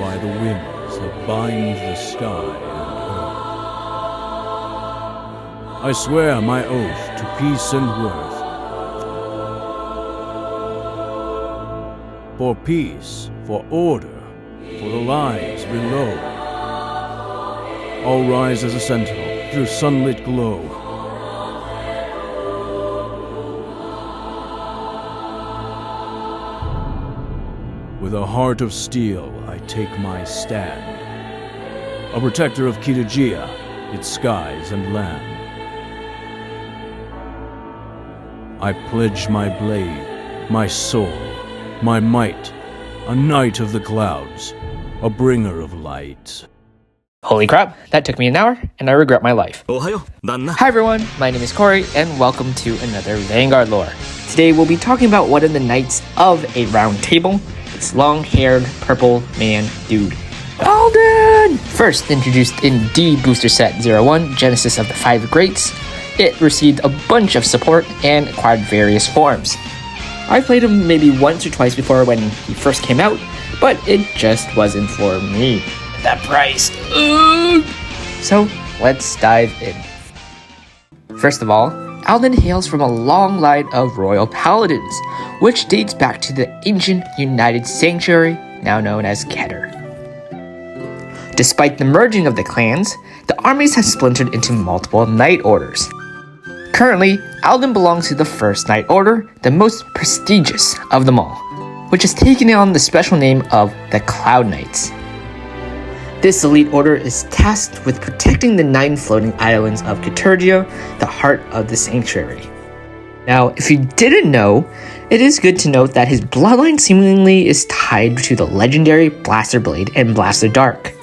by the winds that bind the sky and earth. I swear my oath to peace and worth. For peace, for order, for the lives below. I'll rise as a sentinel through sunlit glow. With a heart of steel, I take my stand. A protector of Kitagia, its skies and land. I pledge my blade, my soul, my might, a knight of the clouds, a bringer of light. Holy crap, that took me an hour, and I regret my life. Hi everyone, my name is Corey, and welcome to another Vanguard lore. Today we'll be talking about one of the knights of a round table, this long-haired purple man dude, Alden! First introduced in D Booster Set 01, Genesis of the Five Greats, it received a bunch of support and acquired various forms. I played him maybe once or twice before when he first came out, but it just wasn't for me. That price. Ugh. So let's dive in. First of all, Alden hails from a long line of royal paladins, which dates back to the ancient United Sanctuary, now known as Keter. Despite the merging of the clans, the armies have splintered into multiple knight orders. Currently, Alden belongs to the First Knight Order, the most prestigious of them all, which has taken on the special name of the Cloud Knights. This elite order is tasked with protecting the 9 floating islands of Kitagia, the heart of the sanctuary. Now, if you didn't know, it is good to note that his bloodline seemingly is tied to the legendary Blaster Blade and Blaster Dark.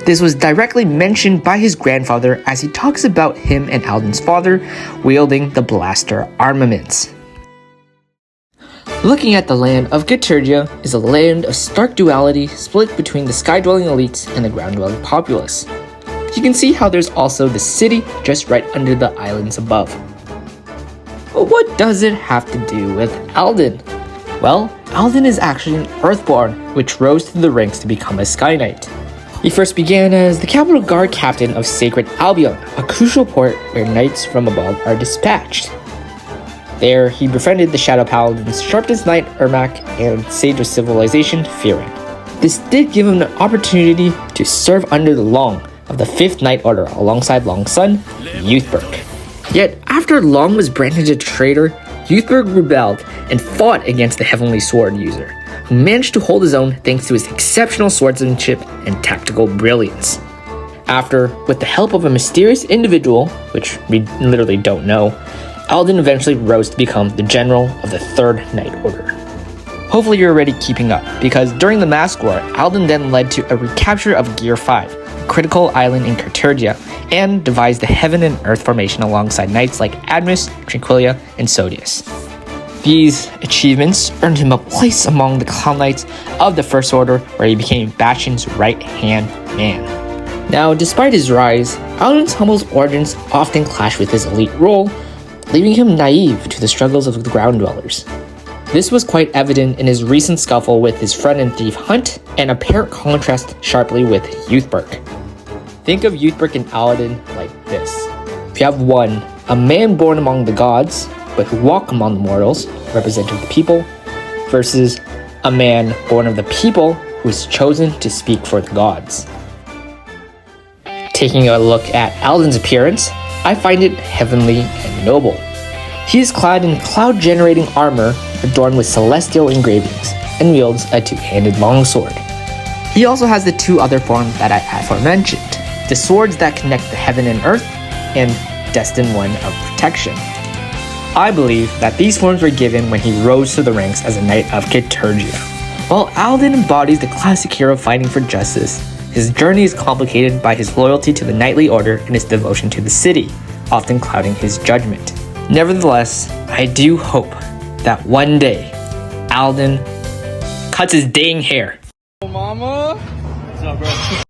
This was directly mentioned by his grandfather as he talks about him and Alden's father wielding the blaster armaments. Looking at the land of Kitagia is a land of stark duality split between the sky-dwelling elites and the ground-dwelling populace. You can see how there's also the city just right under the islands above. But what does it have to do with Alden? Well, Alden is actually an Earthborn, which rose through the ranks to become a Sky Knight. He first began as the Capital Guard Captain of Sacred Albion, a crucial port where knights from above are dispatched. There, he befriended the Shadow Paladins Sharpest Knight Ermac and Sage of Civilization Frieren. This did give him the opportunity to serve under the Long of the 5th Knight Order alongside Long's son, Youthberg. Yet, after Long was branded a traitor, Youthberg rebelled and fought against the Heavenly Sword user, who managed to hold his own thanks to his exceptional swordsmanship and tactical brilliance. After, with the help of a mysterious individual, which we literally don't know, Alden eventually rose to become the general of the 3rd Knight Order. Hopefully you're already keeping up, because during the Mask War, Alden then led to a recapture of Gear 5, a critical island in Kitagia, and devised the Heaven and Earth formation alongside knights like Admus, Tranquilia, and Sodius. These achievements earned him a place among the Clown Knights of the First Order, where he became Bastion's right-hand man. Now, despite his rise, Alden's humble origins often clash with his elite role, leaving him naive to the struggles of the ground dwellers. This was quite evident in his recent scuffle with his friend and thief Hunt, and apparent contrast sharply with Youthberg. Think of Youthberg and Alden like this. If you have one, a man born among the gods, but who walk among the mortals, representing the people, versus a man born of the people who is chosen to speak for the gods. Taking a look at Alden's appearance, I find it heavenly and noble. He is clad in cloud-generating armor adorned with celestial engravings and wields a 2-handed longsword. He also has the 2 other forms that I aforementioned, the swords that connect the heaven and earth, and destined one of protection. I believe that these forms were given when he rose to the ranks as a Knight of Kitagia. While Alden embodies the classic hero fighting for justice, his journey is complicated by his loyalty to the knightly order and his devotion to the city, often clouding his judgment. Nevertheless, I do hope that one day, Alden cuts his dang hair. Mama? What's up, bro?